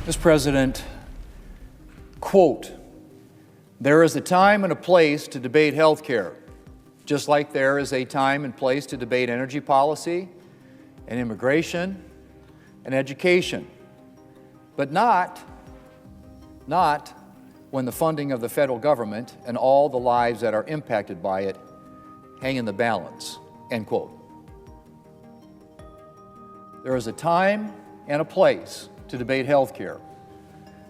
Mr. President, quote, "There is a time and a place to debate health care, just like there is a time and place to debate energy policy and immigration and education, but not when the funding of the federal government and all the lives that are impacted by it hang in the balance," end quote. There is a time and a place to debate health care,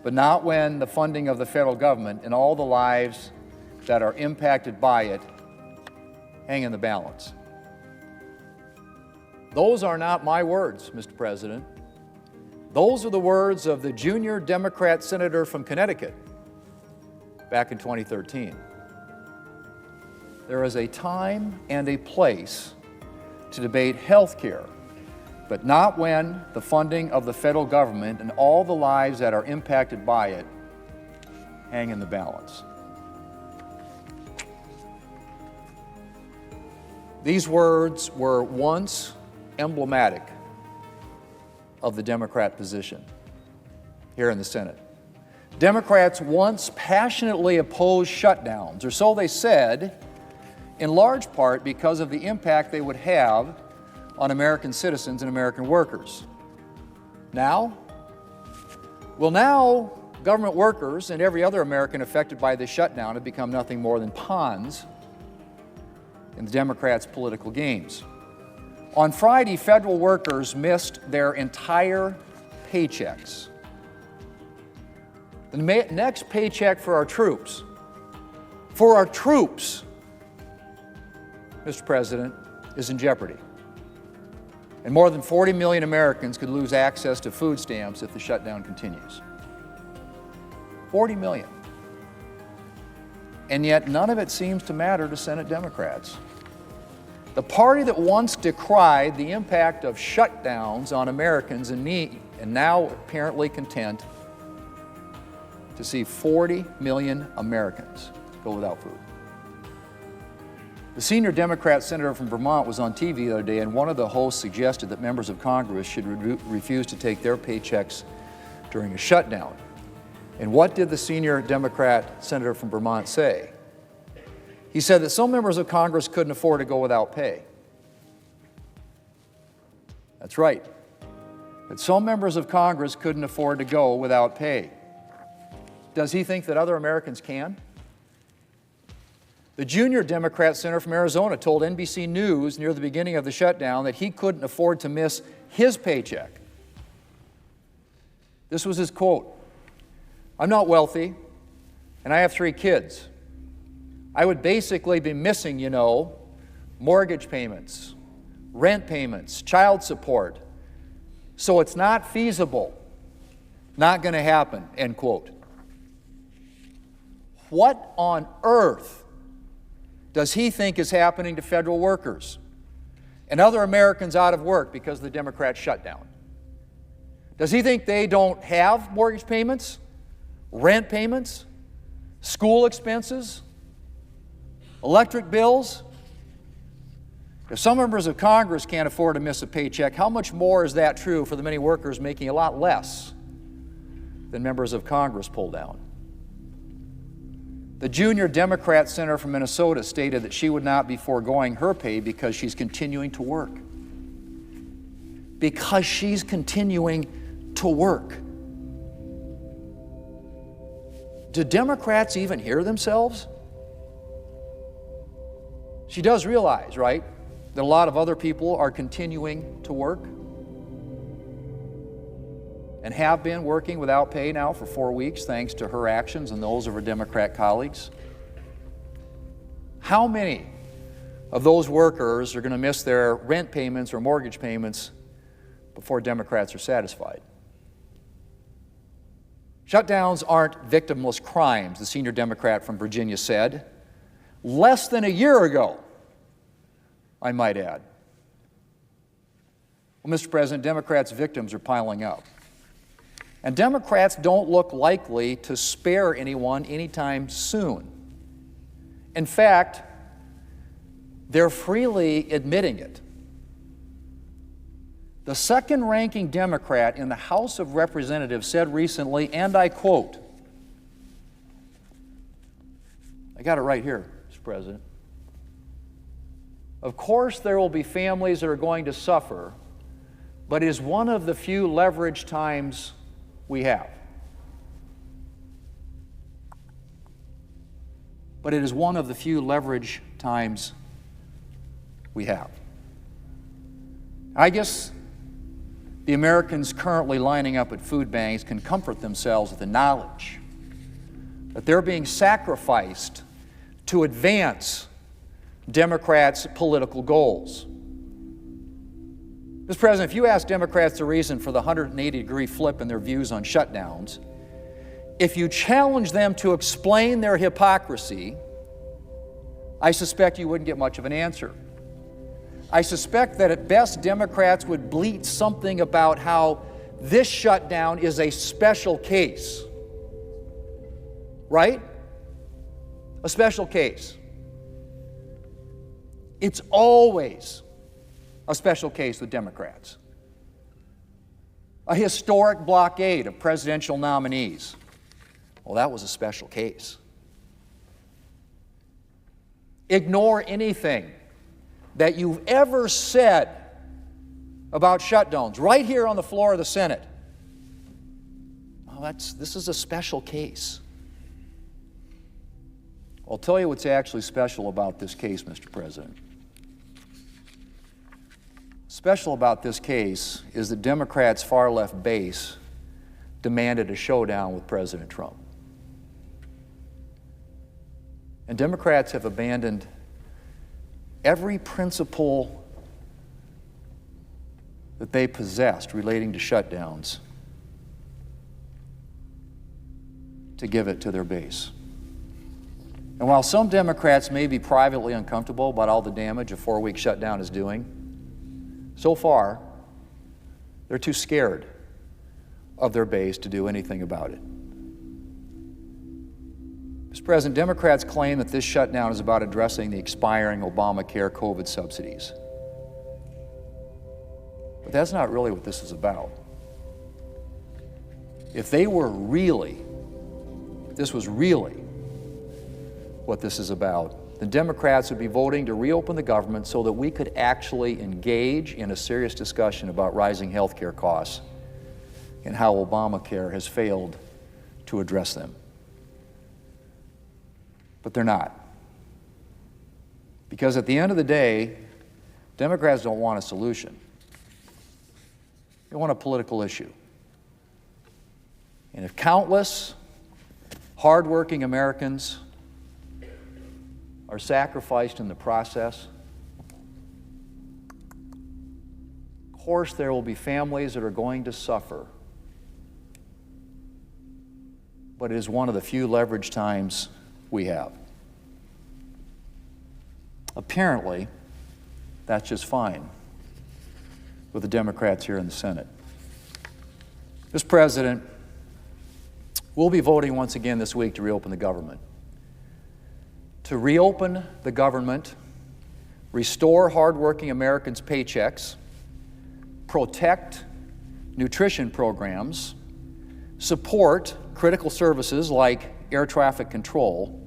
but not when the funding of the federal government and all the lives that are impacted by it hang in the balance. Those are not my words, Mr. President. Those are the words of the junior Democrat senator from Connecticut back in 2013. There is a time and a place to debate health care, but not when the funding of the federal government and all the lives that are impacted by it hang in the balance. These words were once emblematic of the Democrat position here in the Senate. Democrats once passionately opposed shutdowns, or so they said, in large part because of the impact they would have on American citizens and American workers. Now, government workers and every other American affected by this shutdown have become nothing more than pawns in the Democrats' political games. On Friday, federal workers missed their entire paychecks. The next paycheck for our troops, Mr. President, is in jeopardy. And more than 40 million Americans could lose access to food stamps if the shutdown continues. 40 million. And yet none of it seems to matter to Senate Democrats. The party that once decried the impact of shutdowns on Americans in need, and now apparently content to see 40 million Americans go without food. The senior Democrat senator from Vermont was on TV the other day, and one of the hosts suggested that members of Congress should refuse to take their paychecks during a shutdown. And what did the senior Democrat senator from Vermont say? He said that some members of Congress couldn't afford to go without pay. That's right. That some members of Congress couldn't afford to go without pay. Does he think that other Americans can? The junior Democrat senator from Arizona told NBC News near the beginning of the shutdown that he couldn't afford to miss his paycheck. This was his quote: "I'm not wealthy, and I have 3 kids. I would basically be missing, mortgage payments, rent payments, child support. So it's not feasible, not going to happen," end quote. What on earth does he think is happening to federal workers and other Americans out of work because of the Democrat shutdown? Does he think they don't have mortgage payments, rent payments, school expenses, electric bills? If some members of Congress can't afford to miss a paycheck, how much more is that true for the many workers making a lot less than members of Congress pull down? The junior Democrat senator from Minnesota stated that she would not be foregoing her pay because she's continuing to work. Because she's continuing to work. Do Democrats even hear themselves? She does realize, right, that a lot of other people are continuing to work and have been working without pay now for 4 weeks thanks to her actions and those of her Democrat colleagues. How many of those workers are going to miss their rent payments or mortgage payments before Democrats are satisfied? Shutdowns aren't victimless crimes, the senior Democrat from Virginia said. Less than a year ago, I might add. Well, Mr. President, Democrats' victims are piling up. And Democrats don't look likely to spare anyone anytime soon. In fact, they're freely admitting it. The second-ranking Democrat in the House of Representatives said recently, and I quote, I got it right here, Mr. President. Of course, there will be families that are going to suffer, but it is one of the few leverage times we have. But it is one of the few leverage times we have. I guess the Americans currently lining up at food banks can comfort themselves with the knowledge that they're being sacrificed to advance Democrats' political goals. Mr. President, if you ask Democrats the reason for the 180-degree flip in their views on shutdowns, if you challenge them to explain their hypocrisy, I suspect you wouldn't get much of an answer. I suspect that at best Democrats would bleat something about how this shutdown is a special case. Right? A special case. It's always a special case with Democrats. A historic blockade of presidential nominees. Well, that was a special case. Ignore anything that you've ever said about shutdowns right here on the floor of the Senate. Well, this is a special case. I'll tell you what's actually special about this case, Mr. President. Special about this case is that Democrats' far-left base demanded a showdown with President Trump. And Democrats have abandoned every principle that they possessed relating to shutdowns to give it to their base. And while some Democrats may be privately uncomfortable about all the damage a 4-week shutdown is doing, so far, they're too scared of their base to do anything about it. Mr. President, Democrats claim that this shutdown is about addressing the expiring Obamacare COVID subsidies. But that's not really what this is about. If this was really what this is about, the Democrats would be voting to reopen the government so that we could actually engage in a serious discussion about rising health care costs and how Obamacare has failed to address them. But they're not. Because at the end of the day, Democrats don't want a solution. They want a political issue. And if countless hardworking Americans are sacrificed in the process, of course there will be families that are going to suffer. But it is one of the few leverage times we have. Apparently, that's just fine with the Democrats here in the Senate. Mr. President, we'll be voting once again this week to reopen the government. To reopen the government, restore hardworking Americans' paychecks, protect nutrition programs, support critical services like air traffic control,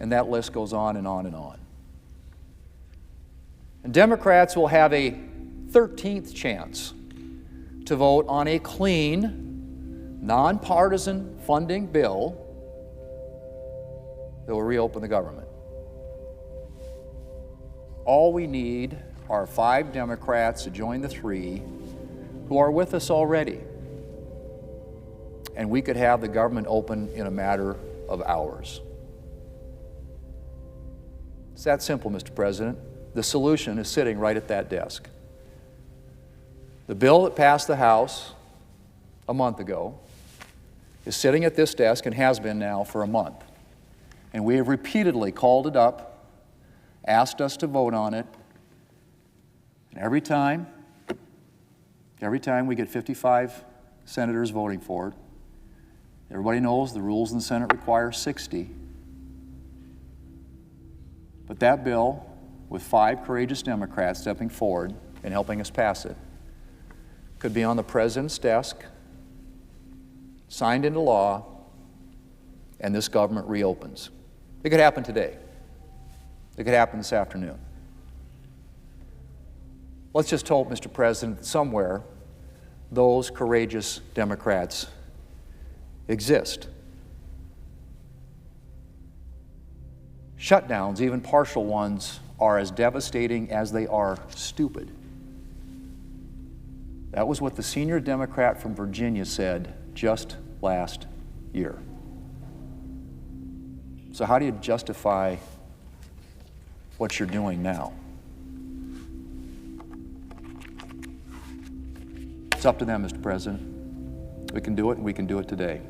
and that list goes on and on and on. And Democrats will have a 13th chance to vote on a clean, nonpartisan funding bill that will reopen the government. All we need are 5 Democrats to join the 3 who are with us already. And we could have the government open in a matter of hours. It's that simple, Mr. President. The solution is sitting right at that desk. The bill that passed the House a month ago is sitting at this desk and has been now for a month. And we have repeatedly called it up, asked us to vote on it, and every time we get 55 senators voting for it, everybody knows the rules in the Senate require 60. But that bill, with 5 courageous Democrats stepping forward and helping us pass it, could be on the president's desk, signed into law, and this government reopens. It could happen today. It could happen this afternoon. Let's just hope, Mr. President, that somewhere those courageous Democrats exist. Shutdowns, even partial ones, are as devastating as they are stupid. That was what the senior Democrat from Virginia said just last year. So how do you justify what you're doing now? It's up to them, Mr. President. We can do it, and we can do it today.